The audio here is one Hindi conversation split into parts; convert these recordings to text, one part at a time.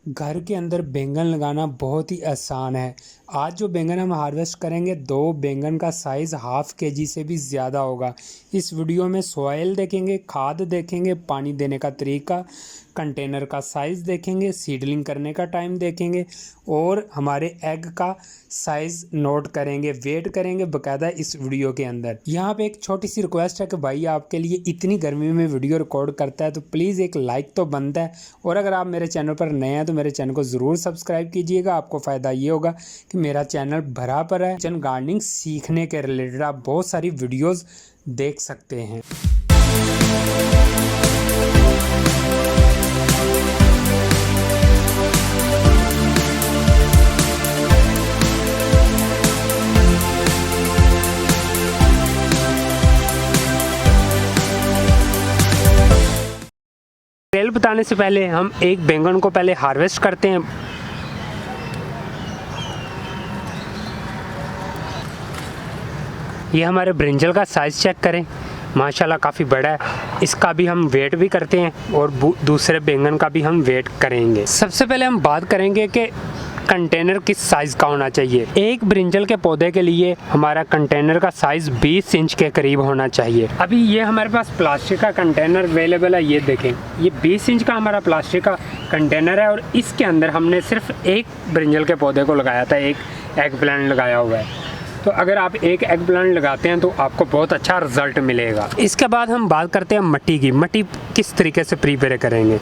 घर के अंदर बैंगन लगाना बहुत ही आसान है। आज जो बैंगन हम हार्वेस्ट करेंगे 2 बैंगन का साइज़ हाफ केजी से भी ज़्यादा होगा। इस वीडियो में सॉइल देखेंगे, खाद देखेंगे, पानी देने का तरीका, कंटेनर का साइज़ देखेंगे, सीडलिंग करने का टाइम देखेंगे और हमारे एग का साइज़ नोट करेंगे, वेट करेंगे बाकायदा इस वीडियो के अंदर। यहाँ पे एक छोटी सी रिक्वेस्ट है कि भाई आपके लिए इतनी गर्मी में वीडियो रिकॉर्ड करता है तो प्लीज़ एक लाइक तो बनता है, और अगर आप मेरे चैनल पर नए हैं तो मेरे चैनल को ज़रूर सब्सक्राइब कीजिएगा। आपको फ़ायदा ये होगा कि मेरा चैनल भरा पड़ा है किचन गार्डनिंग सीखने के रिलेटेड, आप बहुत सारी वीडियोज़ देख सकते हैं। ट्रेल बताने से पहले हम एक बैंगन को पहले हार्वेस्ट करते हैं। ये हमारे ब्रिंजल का साइज़ चेक करें, माशाल्लाह काफ़ी बड़ा है। इसका भी हम वेट भी करते हैं और दूसरे बैंगन का भी हम वेट करेंगे। सबसे पहले हम बात करेंगे कि कंटेनर किस साइज़ का होना चाहिए। एक ब्रिंजल के पौधे के लिए हमारा कंटेनर का साइज़ 20 इंच के करीब होना चाहिए। अभी ये हमारे पास प्लास्टिक का कंटेनर अवेलेबल है, ये देखें, ये 20 इंच का हमारा प्लास्टिक का कंटेनर है और इसके अंदर हमने सिर्फ एक ब्रिंजल के पौधे को लगाया था, एक एग प्लांट लगाया हुआ है। तो अगर आप एक एग प्लांट लगाते हैं तो आपको बहुत अच्छा रिजल्ट मिलेगा। इसके बाद हम बात करते हैं मट्टी की। मट्टी किस तरीके से प्रिपेयर करेंगे।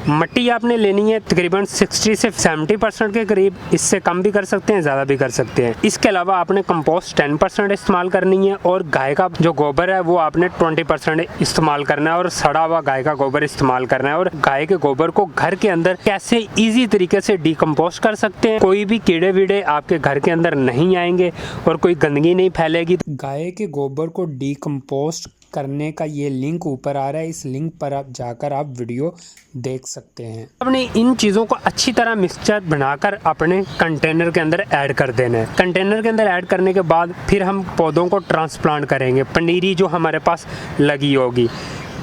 मट्टी आपने लेनी है तकरीबन 60 से 70% के करीब, इससे कम भी कर सकते हैं, ज़्यादा भी कर सकते हैं। इसके अलावा आपने कंपोस्ट 10% इस्तेमाल करनी है और गाय का जो गोबर है वो आपने 20% इस्तेमाल करना है और सड़ा हुआ गाय का गोबर इस्तेमाल करना है। और गाय के गोबर को घर के अंदर कैसे ईजी तरीके से डिकम्पोस्ट कर सकते हैं, कोई भी कीड़े वीड़े आपके घर के अंदर नहीं आएंगे और कोई गंदगी नहीं फैलेगी। गाय के गोबर को डिकम्पोस्ट करने का ये लिंक ऊपर आ रहा है, इस लिंक पर आप जाकर आप वीडियो देख सकते हैं। अपने इन चीज़ों को अच्छी तरह मिक्सचर बनाकर अपने कंटेनर के अंदर ऐड कर देना है। कंटेनर के अंदर ऐड करने के बाद फिर हम पौधों को ट्रांसप्लांट करेंगे। पनीरी जो हमारे पास लगी होगी,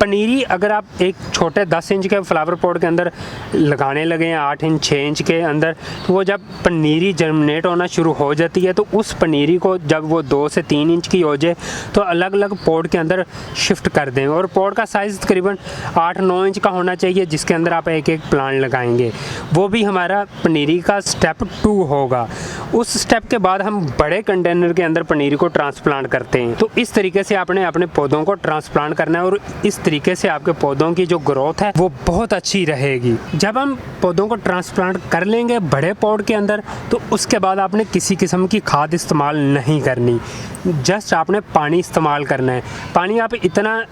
पनीरी अगर आप एक छोटे 10 इंच के फ्लावर पॉट के अंदर लगाने लगे हैं, 8 इंच 6 इंच के अंदर, तो वो जब पनीरी जर्मिनेट होना शुरू हो जाती है तो उस पनीरी को जब वो 2 से 3 इंच की हो जाए तो अलग अलग पॉट के अंदर शिफ्ट कर दें। और पॉट का साइज़ तकरीबन 8-9 इंच का होना चाहिए जिसके अंदर आप एक एक प्लांट लगाएंगे। वो भी हमारा पनीरी का स्टेप 2 होगा। उस स्टेप के बाद हम बड़े कंटेनर के अंदर पनीरी को ट्रांसप्लांट करते हैं। तो इस तरीके से आपने अपने पौधों को ट्रांसप्लांट करना है और इस तरीके से आपके पौधों की जो ग्रोथ है वो बहुत अच्छी रहेगी। जब हम पौधों को ट्रांसप्लांट कर लेंगे बड़े पॉट के अंदर तो उसके बाद आपने किसी किस्म की खाद इस्तेमाल नहीं करनी, जस्ट आपने पानी इस्तेमाल करना है। पानी आप इतना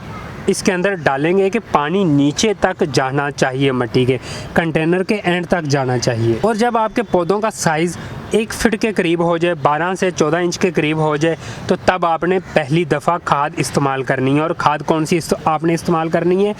इसके अंदर डालेंगे कि पानी नीचे तक जाना चाहिए, मट्टी के कंटेनर के एंड तक जाना चाहिए। और जब आपके पौधों का साइज़ 1 फीट के करीब हो जाए, 12 से 14 इंच के करीब हो जाए, तो तब आपने पहली दफ़ा खाद इस्तेमाल करनी है। और खाद कौन सी आपने इस्तेमाल करनी है,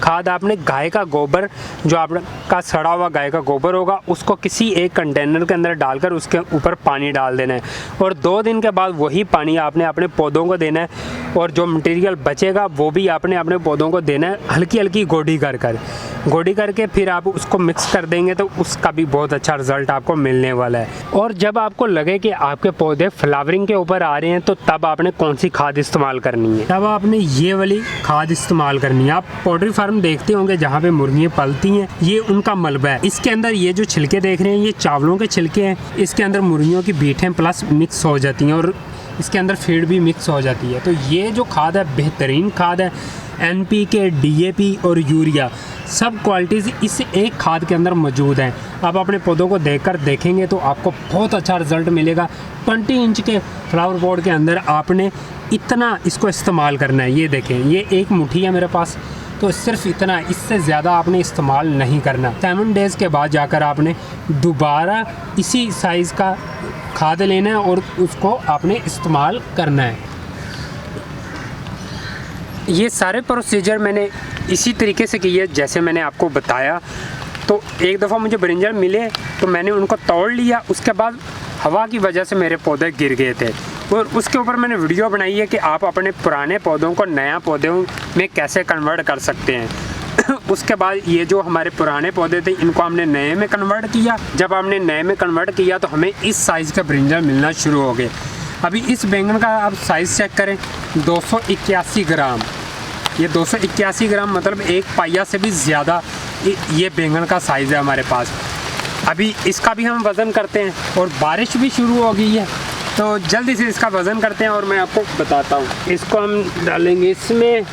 खाद आपने गाय का गोबर, जो आपका सड़ा हुआ गाय का गोबर होगा, उसको किसी एक कंटेनर के अंदर डालकर उसके ऊपर पानी डाल देना है और 2 दिन के बाद वही पानी आपने अपने पौधों को देना है। और जो मटेरियल बचेगा वो भी आपने अपने पौधों को देना है, हल्की हल्की गोडी करके फिर आप उसको मिक्स कर देंगे तो उसका भी बहुत अच्छा रिजल्ट आपको मिलने वाला है। और जब आपको लगे कि आपके पौधे फ्लावरिंग के ऊपर आ रहे हैं तो तब आपने कौन सी खाद इस्तेमाल करनी है, तब आपने ये वाली खाद इस्तेमाल करनी है। आप पोल्ट्री फार्म देखते होंगे जहाँ पे मुर्गियाँ पलती हैं, ये उनका मलबा है। इसके अंदर ये जो छिलके देख रहे हैं ये चावलों के छिलके हैं। इसके अंदर मुर्गियों की बीटें प्लस मिक्स हो जाती हैं और इसके अंदर फीड भी मिक्स हो जाती है। तो ये जो खाद है बेहतरीन खाद है। NPK, DAP और यूरिया सब क्वालिटीज़ इस एक खाद के अंदर मौजूद हैं। आप अपने पौधों को देखकर देखेंगे तो आपको बहुत अच्छा रिज़ल्ट मिलेगा। 20 इंच के फ्लावर पॉट के अंदर आपने इतना इसको इस्तेमाल करना है। ये देखें, ये एक मुट्ठी है मेरे पास, तो सिर्फ इतना, इससे ज़्यादा आपने इस्तेमाल नहीं करना। 7 डेज़ के बाद जाकर आपने दोबारा इसी साइज़ का खाद लेना है और उसको आपने इस्तेमाल करना है। ये सारे प्रोसीजर मैंने इसी तरीके से किए जैसे मैंने आपको बताया। तो एक दफ़ा मुझे ब्रिंजल मिले तो मैंने उनको तोड़ लिया, उसके बाद हवा की वजह से मेरे पौधे गिर गए थे और उसके ऊपर मैंने वीडियो बनाई है कि आप अपने पुराने पौधों को नया पौधों में कैसे कन्वर्ट कर सकते हैं। उसके बाद ये जो हमारे पुराने पौधे थे इनको हमने नए में कन्वर्ट किया। जब हमने नए में कन्वर्ट किया तो हमें इस साइज़ का ब्रिंजल मिलना शुरू हो गए। अभी इस बैंगन का आप साइज़ चेक करें, 281 ग्राम। ये 281 ग्राम मतलब एक पाइया से भी ज़्यादा ये बैंगन का साइज़ है हमारे पास। अभी इसका भी हम वज़न करते हैं और बारिश भी शुरू हो गई है तो जल्दी से इसका वज़न करते हैं और मैं आपको बताता हूँ। इसको हम डालेंगे इसमें,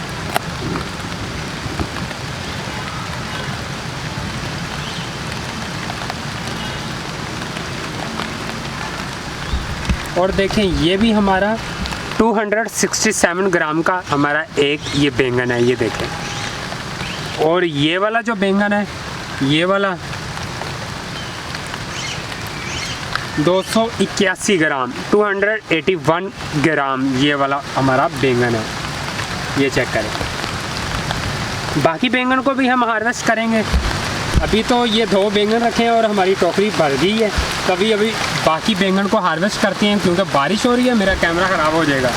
और देखें ये भी हमारा 267 ग्राम का हमारा एक ये बैंगन है, ये देखें। और ये वाला जो बैंगन है, ये वाला 281 ग्राम, 281 ग्राम ये वाला हमारा बैंगन है, ये चेक करें। बाकी बैंगन को भी हम हार्वेस्ट करेंगे। अभी तो ये 2 बैंगन रखे हैं और हमारी टोकरी भर गई है, तभी अभी बाकी बैंगन को हार्वेस्ट करते हैं क्योंकि बारिश हो रही है, मेरा कैमरा ख़राब हो जाएगा।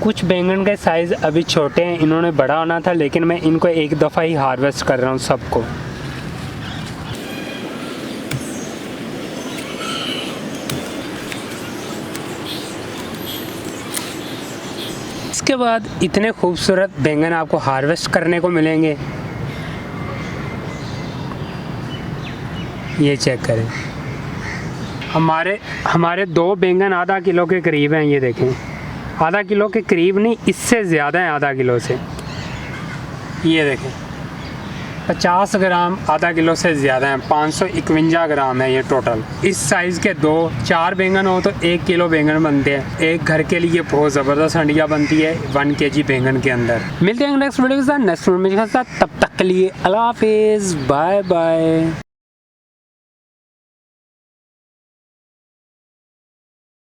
कुछ बैंगन के साइज़ अभी छोटे हैं, इन्होंने बड़ा होना था, लेकिन मैं इनको एक दफ़ा ही हार्वेस्ट कर रहा हूँ सबको। इसके बाद इतने खूबसूरत बैंगन आपको हार्वेस्ट करने को मिलेंगे, ये चेक करें। हमारे 2 बैंगन आधा किलो के करीब हैं, ये देखें। आधा किलो के करीब नहीं, इससे ज़्यादा है आधा किलो से। ये देखें 50 ग्राम आधा किलो से ज़्यादा है, 551 ग्राम है ये टोटल। इस साइज़ के 2-4 बैंगन हो तो 1 किलो बैंगन बनते हैं। एक घर के लिए बहुत ज़बरदस्त हंडिया बनती है 1 kg बैंगन के अंदर। मिलते हैं नेक्स्ट वीडियो के साथ, नेक्स्ट वीडियो में, तब तक के लिए अल्लाह हाफिज़, बाय बाय।